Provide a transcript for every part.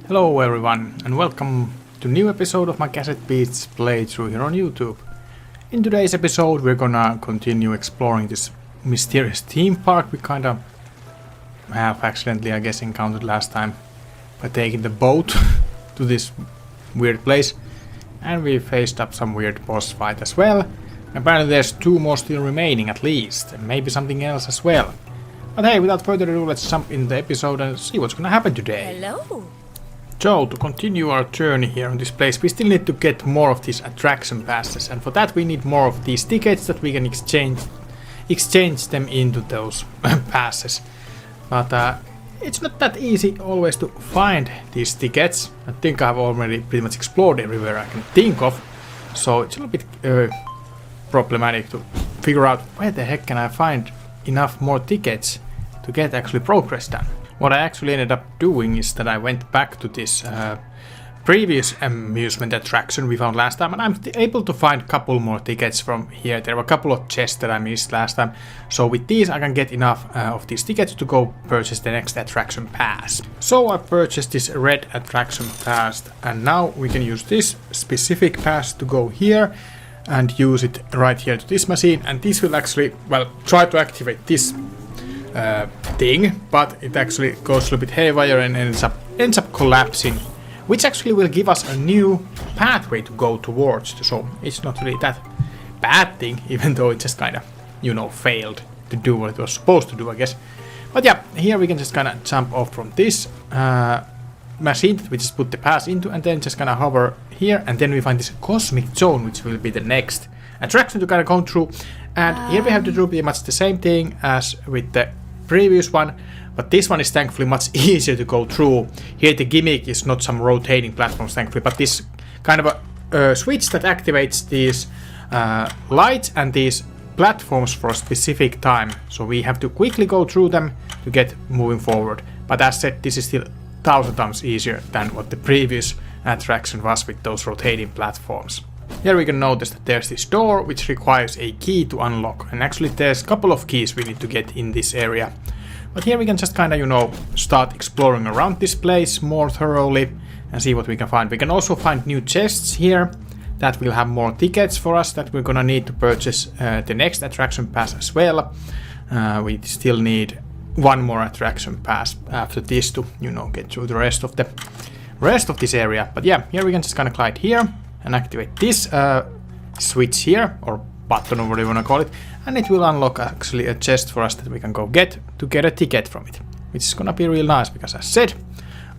Hello everyone and welcome to a new episode of my Cassette Beasts playthrough here on YouTube. In today's episode we're gonna continue exploring this mysterious theme park we kinda have accidentally, I guess, encountered last time by taking the boat to this weird place, and we faced up some weird boss fight as well. Apparently there's 2 more still remaining at least, and maybe something else as well. But hey, without further ado, let's jump into the episode and see what's gonna happen today. Hello. So, to continue our journey here on this place, we still need to get more of these attraction passes, and for that we need more of these tickets that we can exchange them into those passes. But it's not that easy always to find these tickets. I think I've already pretty much explored everywhere I can think of, so it's a little bit problematic to figure out where the heck can I find enough more tickets to get actually progress done. What I actually ended up doing is that I went back to this previous amusement attraction we found last time, and I'm able to find a couple more tickets from here. There were a couple of chests that I missed last time, so with these I can get enough of these tickets to go purchase the next attraction pass. So I purchased this red attraction pass, and now we can use this specific pass to go here and use it right here to this machine, and this will actually, well, try to activate this thing, but it actually goes a little bit haywire and ends up collapsing, which actually will give us a new pathway to go towards. So it's not really that bad thing, even though it just kind of, you know, failed to do what it was supposed to do, I guess. But yeah, here we can just kind of jump off from this machine that we just put the pass into, and then just kind of hover here, and then we find this cosmic zone, which will be the next attraction to kind of go through. And here we have to do pretty much the same thing as with the previous one, but this one is thankfully much easier to go through. Here the gimmick is not some rotating platforms, thankfully, but this kind of a switch that activates these lights and these platforms for a specific time. So we have to quickly go through them to get moving forward. But as said, this is still 1,000 times easier than what the previous attraction was with those rotating platforms. Here we can notice that there's this door which requires a key to unlock, and actually there's a couple of keys we need to get in this area. But here we can just kind of, you know, start exploring around this place more thoroughly and see what we can find. We can also find new chests here that will have more tickets for us that we're gonna need to purchase the next attraction pass as well. We still need 1 more attraction pass after this to, you know, get through the rest of this area. But yeah, here we can just kind of glide here and activate this switch here, or button, or whatever you want to call it, and it will unlock actually a chest for us that we can go get to get a ticket from it, which is gonna be real nice, because as said,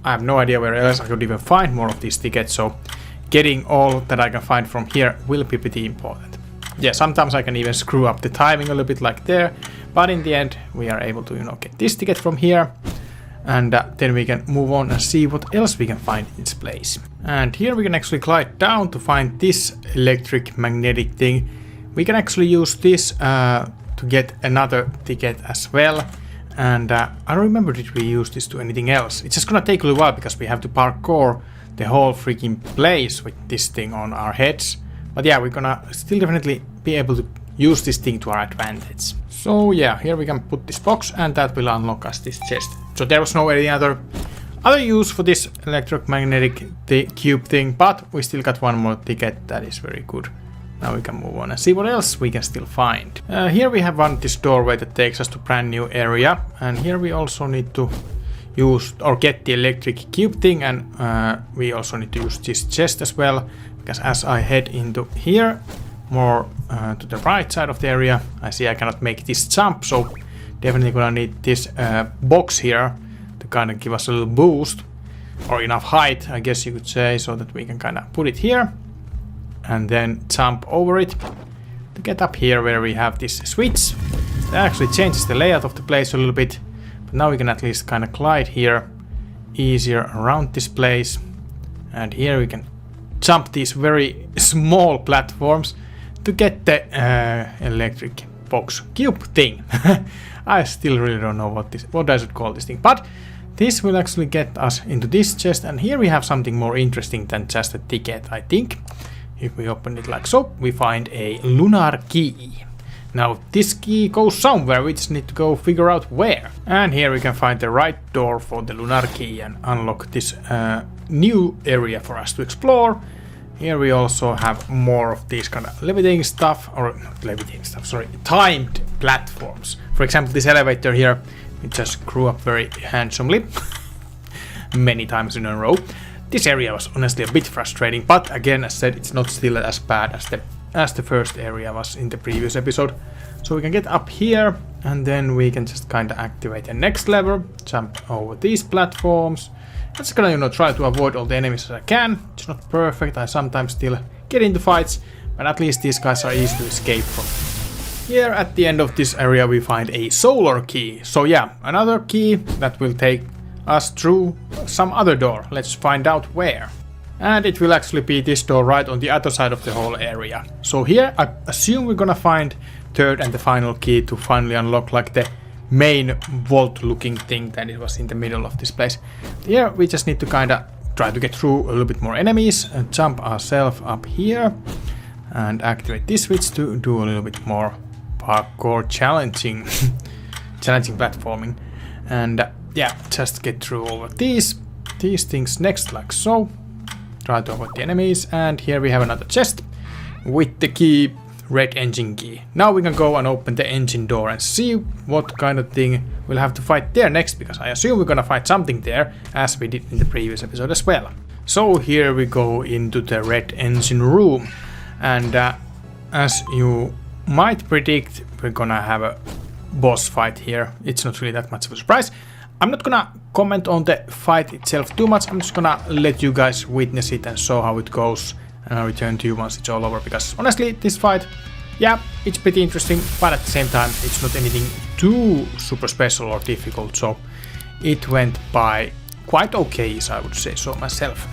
I have no idea where else I could even find more of these tickets, so getting all that I can find from here will be pretty important. Yeah, sometimes I can even screw up the timing a little bit like there, but in the end we are able to, you know, get this ticket from here, and then we can move on and see what else we can find in this place. And here we can actually glide down to find this electric magnetic thing. We can actually use this to get another ticket as well. And I don't remember did we use this to anything else. It's just gonna take a little while because we have to parkour the whole freaking place with this thing on our heads. But yeah, we're gonna still definitely be able to use this thing to our advantage. So yeah, here we can put this box, and that will unlock us this chest. So there was no any other use for this electromagnetic cube thing, but we still got 1 more ticket. That is very good. Now we can move on and see what else we can still find. Here we have this doorway that takes us to brand new area, and here we also need to use or get the electric cube thing, and we also need to use this chest as well, because as I head into here more to the right side of the area, I see I cannot make this jump, so definitely gonna need this box here to kind of give us a little boost, or enough height, I guess you could say, so that we can kind of put it here and then jump over it to get up here where we have this switch. That actually changes the layout of the place a little bit, but now we can at least kind of glide here easier around this place, and here we can jump these very small platforms to get the electric box cube thing. I still really don't know what does it call this thing, but this will actually get us into this chest, and here we have something more interesting than just a ticket, I think. If we open it like so, we find a lunar key. Now this key goes somewhere, we just need to go figure out where. And here we can find the right door for the lunar key and unlock this new area for us to explore. Here we also have more of these kind of levitating stuff, or not levitating stuff, sorry, timed platforms. For example, this elevator here, it just grew up very handsomely, many times in a row. This area was honestly a bit frustrating, but again, as said, it's not still as bad as the first area was in the previous episode. So we can get up here, and then we can just kind of activate the next lever, jump over these platforms. I'm just gonna, you know, try to avoid all the enemies as I can. It's not perfect, I sometimes still get into fights, but at least these guys are easy to escape from. Here at the end of this area we find a solar key. So yeah, another key that will take us through some other door. Let's find out where. And it will actually be this door right on the other side of the whole area. So here I assume we're gonna find third and the final key to finally unlock like the main vault looking thing that it was in the middle of this place. Here we just need to kind of try to get through a little bit more enemies and jump ourselves up here and activate this switch to do a little bit more parkour challenging platforming. And yeah, just get through all of these things next, like so. Try to avoid the enemies, and here we have another chest with the key, red engine key. Now we can go and open the engine door and see what kind of thing we'll have to fight there next, because I assume we're gonna fight something there, as we did in the previous episode as well. So here we go into the red engine room, and as you might predict, we're gonna have a boss fight here. It's not really that much of a surprise. I'm not gonna comment on the fight itself too much. I'm just gonna let you guys witness it and show how it goes, and I'll return to you once it's all over, because honestly this fight, yeah, it's pretty interesting, but at the same time it's not anything too super special or difficult, so it went by quite okay, I would say so myself.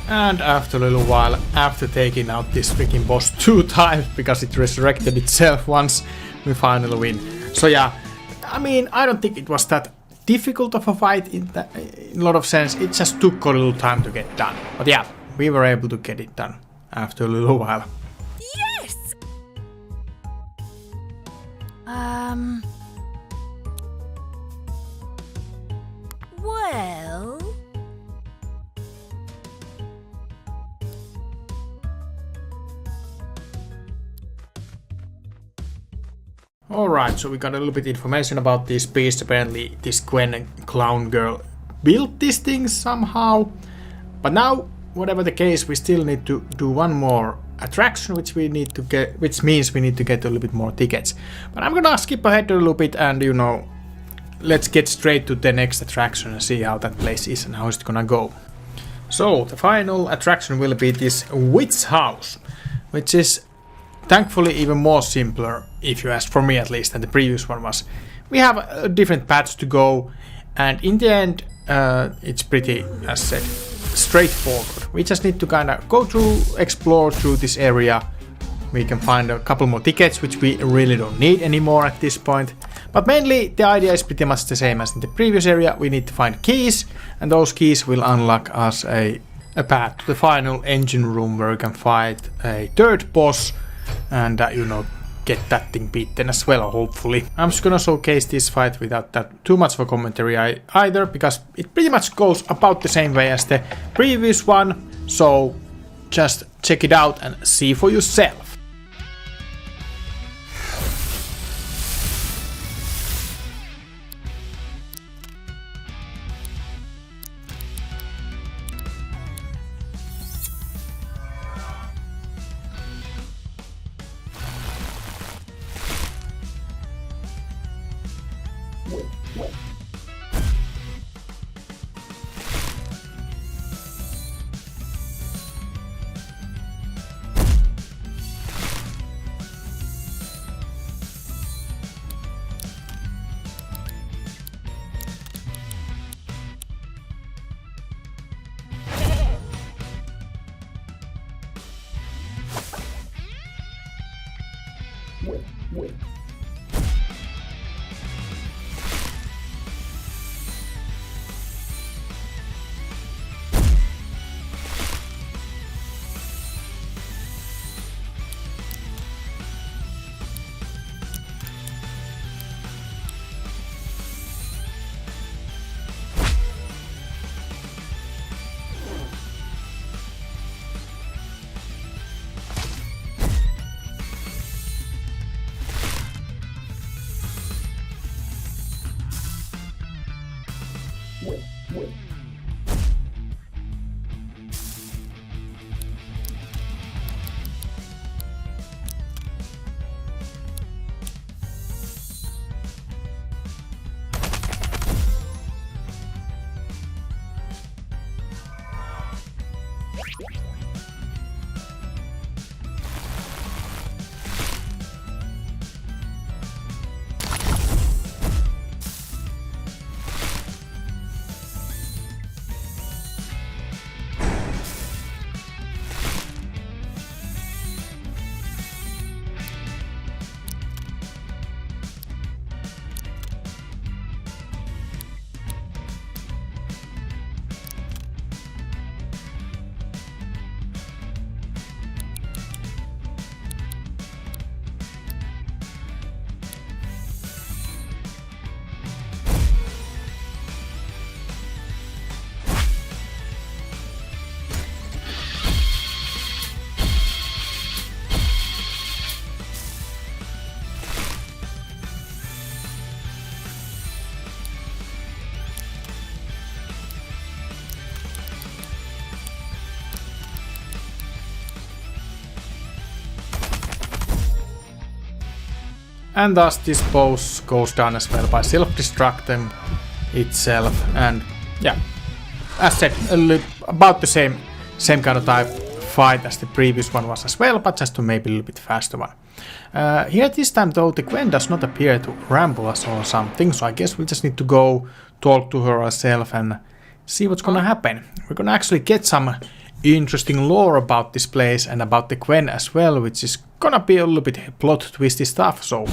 And after a little while, after taking out this freaking boss 2 times because it resurrected itself once, we finally win. So yeah, I mean, I don't think it was that difficult of a fight in a lot of sense. It just took a little time to get done. But yeah, we were able to get it done after a little while. Yes! Well... Alright, so we got a little bit of information about these beasts. Apparently this Gwen clown girl built these things somehow. But now, whatever the case, we still need to do one more attraction, which means we need to get a little bit more tickets. But I'm gonna skip ahead a little bit and, you know, let's get straight to the next attraction and see how that place is and how it's gonna go. So, the final attraction will be this witch house, which is thankfully even more simpler, if you ask for me at least, than the previous one was. We have different paths to go, and in the end it's pretty, as said, straightforward. We just need to kind of go through, explore through this area. We can find a couple more tickets, which we really don't need anymore at this point. But mainly the idea is pretty much the same as in the previous area. We need to find keys, and those keys will unlock us a path to the final engine room where we can fight a third boss and you know, get that thing beaten as well, hopefully. I'm just gonna showcase this fight without that too much of a commentary either, because it pretty much goes about the same way as the previous one, so just check it out and see for yourself. And thus this boss goes down as well by self-destructing itself, and yeah, as said, about the same kind of type fight as the previous one was as well, but just to maybe a little bit faster one. Here this time though, the Gwen does not appear to ramble us or something, so I guess we just need to go talk to her ourselves and see what's gonna happen. We're gonna actually get some interesting lore about this place and about the Gwen as well, which is gonna be a little bit plot twisty stuff, so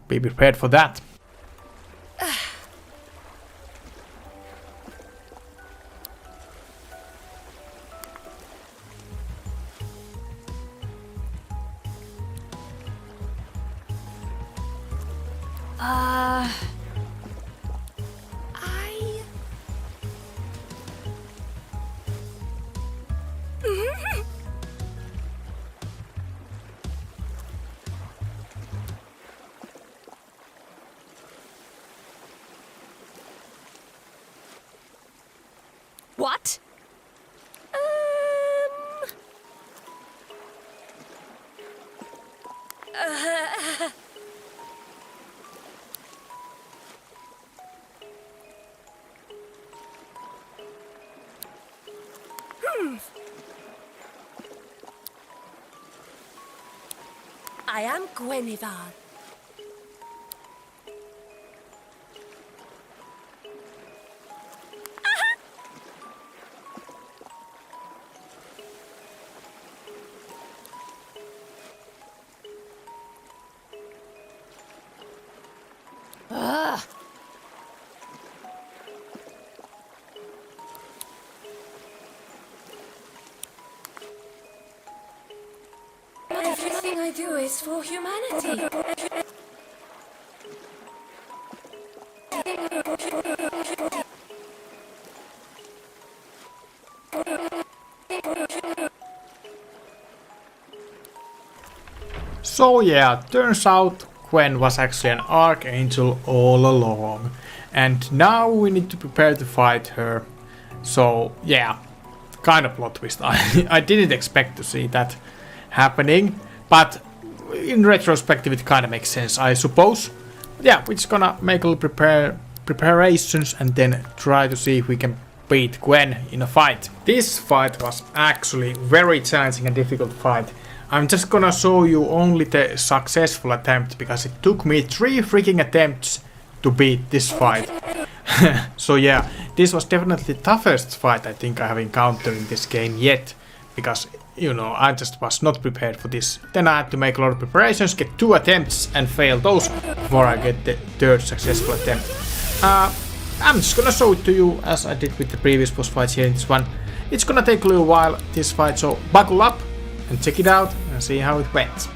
be prepared for that. What? I am Guinevere. Everything I do is for humanity. So yeah, turns out Gwen was actually an archangel all along, and now we need to prepare to fight her. So yeah, kind of plot twist. I didn't expect to see that happening, but in retrospective it kind of makes sense, I suppose. But yeah, we're just gonna make a little preparations and then try to see if we can beat Gwen in a fight. This fight was actually very challenging and difficult fight. I'm just gonna show you only the successful attempt because it took me 3 freaking attempts to beat this fight. So yeah, this was definitely the toughest fight I think I have encountered in this game yet, because you know, I just was not prepared for this. Then I had to make a lot of preparations, get 2 attempts and fail those before I get the 3rd successful attempt. I'm just gonna show it to you as I did with the previous boss fights here in this one. It's gonna take a little while, this fight, so buckle up and check it out and see how it went.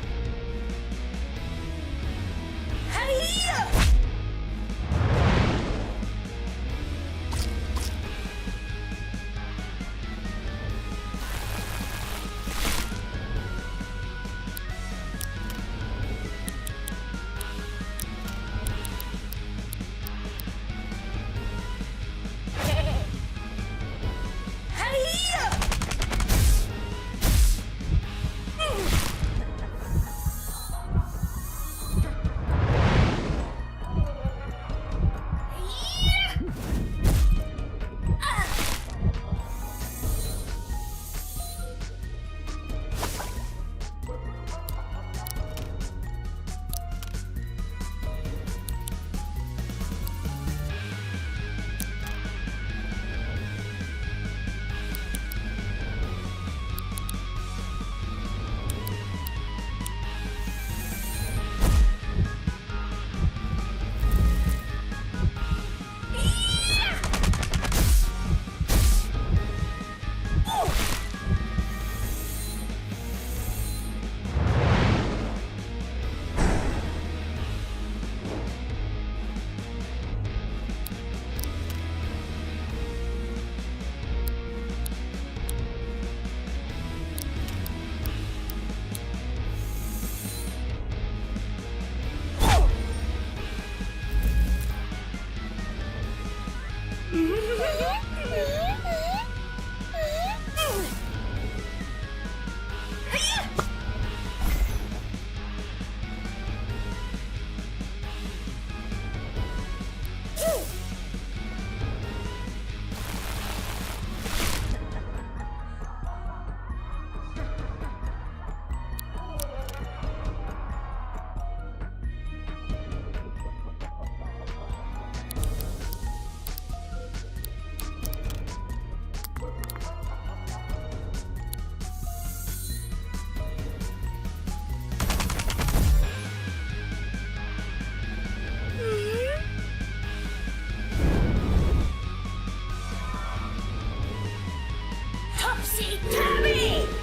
Topsy-turvy!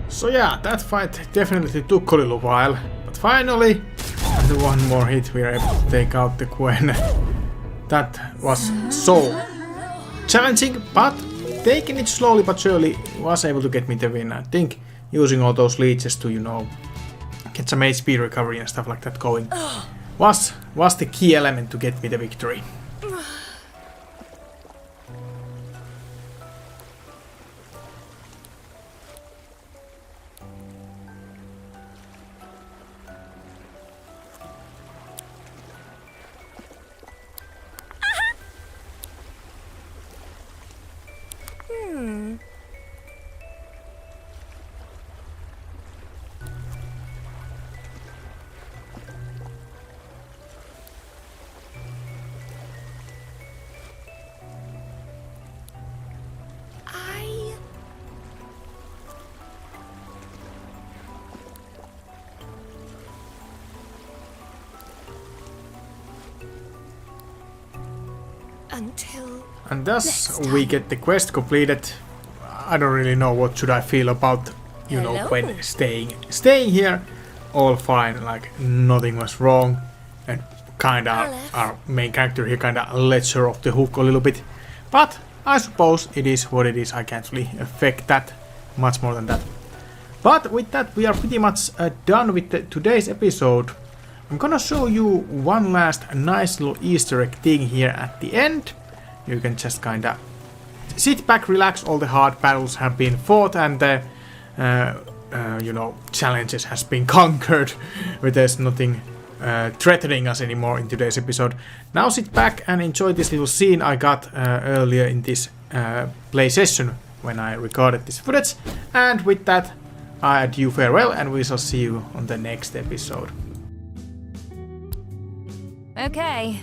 So yeah, that fight definitely took a little while, but finally, after one more hit, we were able to take out the Gwen. That was so challenging, but taking it slowly but surely was able to get me the win. I think using all those leeches to, you know, get some HP recovery and stuff like that going was the key element to get me the victory. And thus we get the quest completed. I don't really know what should I feel about, you know, when staying here. All fine, like nothing was wrong, and kinda our main character here kinda lets her off the hook a little bit. But I suppose it is what it is. I can't really affect that much more than that. But with that, we are pretty much done with today's episode. I'm gonna show you one last nice little Easter egg thing here at the end. You can just kinda sit back, relax, all the hard battles have been fought and the you know, challenges has been conquered. But there's nothing threatening us anymore in today's episode. Now sit back and enjoy this little scene I got earlier in this play session when I recorded this footage. And with that, I bid you farewell and we shall see you on the next episode. Okay.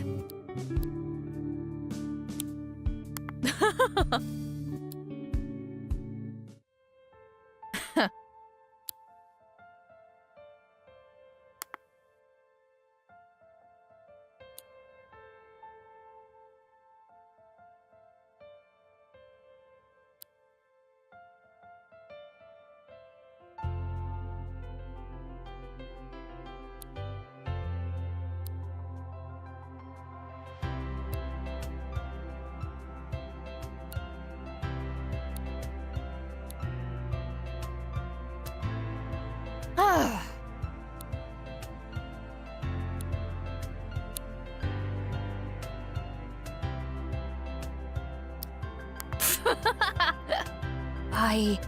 I...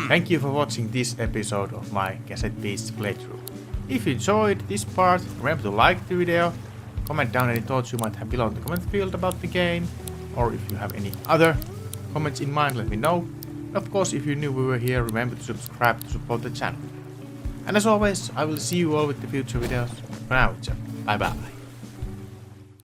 Thank you for watching this episode of my Cassette Beasts playthrough. If you enjoyed this part, remember to like the video, comment down any thoughts you might have below in the comment field about the game, or if you have any other comments in mind, let me know. Of course, if you're new viewer here, remember to subscribe to support the channel. And as always, I will see you all with the future videos. For now, it's bye bye.